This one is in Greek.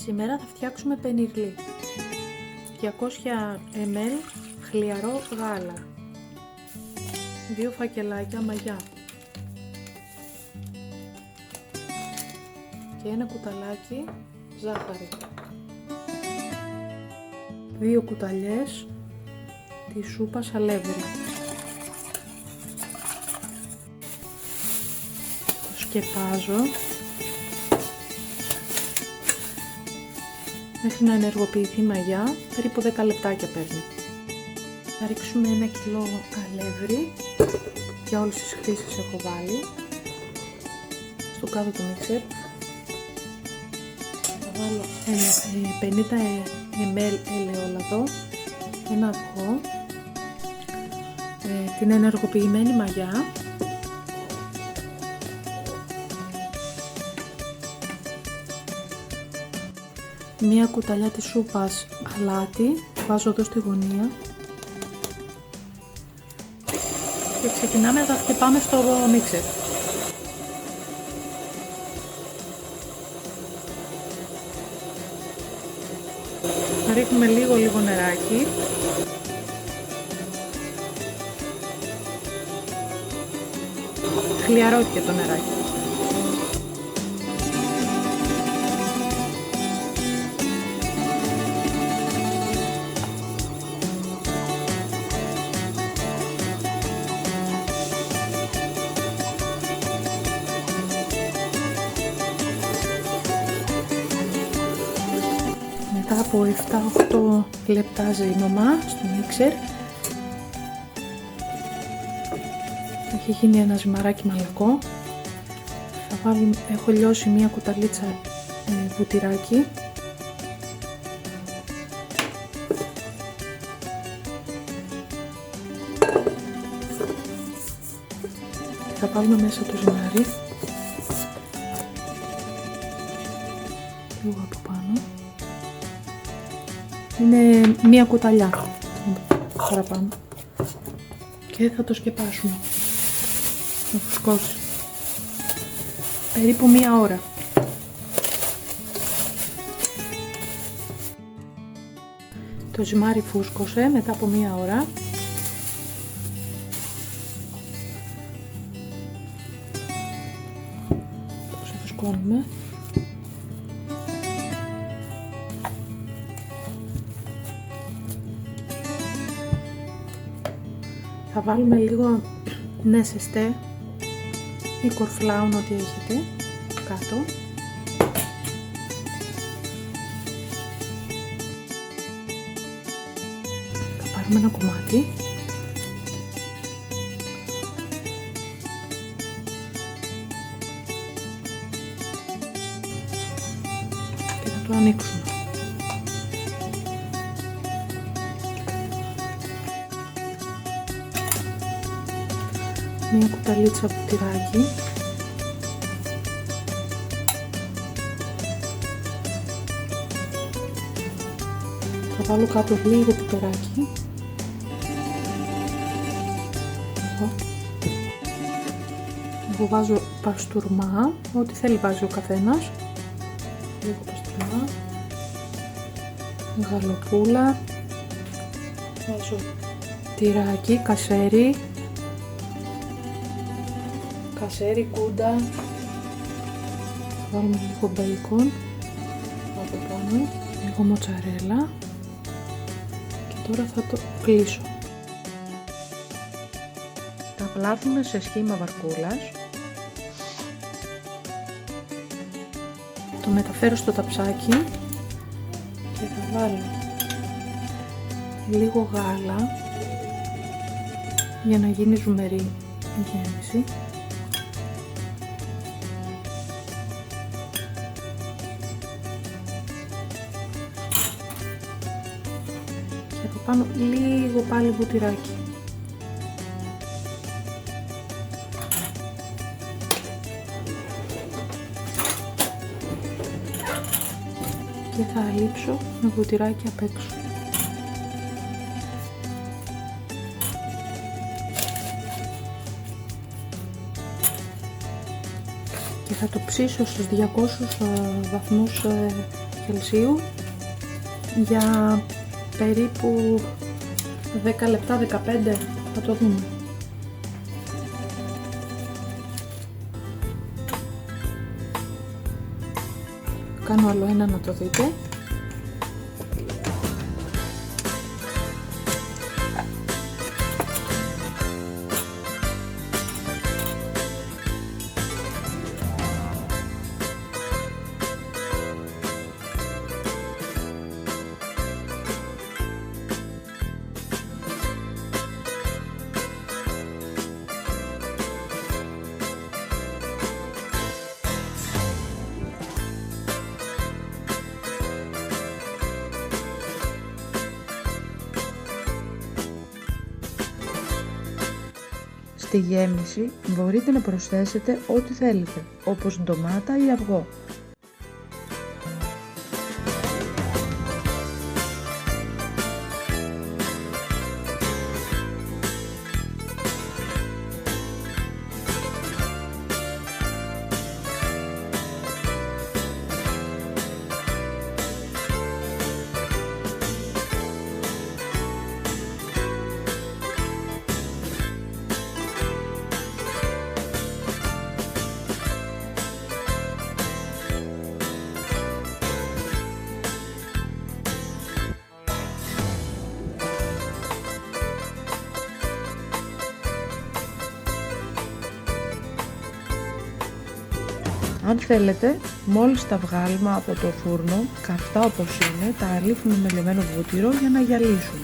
Σήμερα θα φτιάξουμε πενιρλί. 200 ml χλιαρό γάλα, 2 φακελάκια μαγιά και 1 κουταλάκι ζάχαρη, 2 κουταλιές της σούπας αλεύρι. Το σκεπάζω μέχρι να ενεργοποιηθεί μαγιά, περίπου 10 λεπτάκια παίρνει. Θα ρίξουμε 1 κιλό αλεύρι, για όλες τις χρήσεις έχω βάλει, στο κάτω του μίξερ. Θα βάλω 50 ml ελαιόλαδο, ένα αυγό, την ενεργοποιημένη μαγιά, μία κουταλιά της σούπας αλάτι, βάζω εδώ στη γωνία και ξεκινάμε να τα χτυπάμε στο μίξερ. Θα ρίχνουμε λίγο νεράκι. Χλιαρό και το νεράκι. Μετά από 7-8 λεπτά ζύμωμα στο μίξερ έχει γίνει ένα ζυμαράκι μαλακό. Έχω λιώσει μία κουταλίτσα βουτυράκι, θα βάλουμε μέσα το ζυμάρι λίγο από πάνω. Είναι μία κουταλιά παραπάνω και θα το σκεπάσουμε να φουσκώσει περίπου 1 ώρα. Το ζυμάρι φούσκωσε μετά από 1 ώρα. Το ξεφουσκώνουμε. Θα βάλουμε λίγο νεσεστέ ή κορφλάουν, ό,τι έχετε κάτω. Θα πάρουμε ένα κομμάτι και θα το ανοίξουμε. Μία κουταλίτσα βουτυράκι, θα βάλω κάτω λίγο πιπεράκι, εγώ βάζω παστούρμα, ό,τι θέλει βάζει ο καθένας, λίγο παστούρμα, γαλοπούλα, βάζω τυράκι, κασέρι, κούντα, βάλουμε λίγο μπέικον από πάνω, λίγο μοτσαρέλα και τώρα θα το κλείσω. Τα πλάθουμε σε σχήμα βαρκούλας, το μεταφέρω στο ταψάκι και θα βάλω λίγο γάλα για να γίνει ζουμερή η γέμιση. Πάνω λίγο πάλι βουτυράκι. Και θα αλείψω με βουτυράκι απ' έξω. Και θα το ψήσω στους 200 βαθμούς Κελσίου για περίπου 10 λεπτά, 15, θα το δούμε. Κάνω άλλο ένα να το δείτε. Στη γέμιση μπορείτε να προσθέσετε ό,τι θέλετε, όπως ντομάτα ή αυγό. Αν θέλετε, μόλις τα βγάλουμε από το φούρνο, καυτά όπως είναι, τα αλείφουμε με λιωμένο βούτυρο για να γυαλίσουν.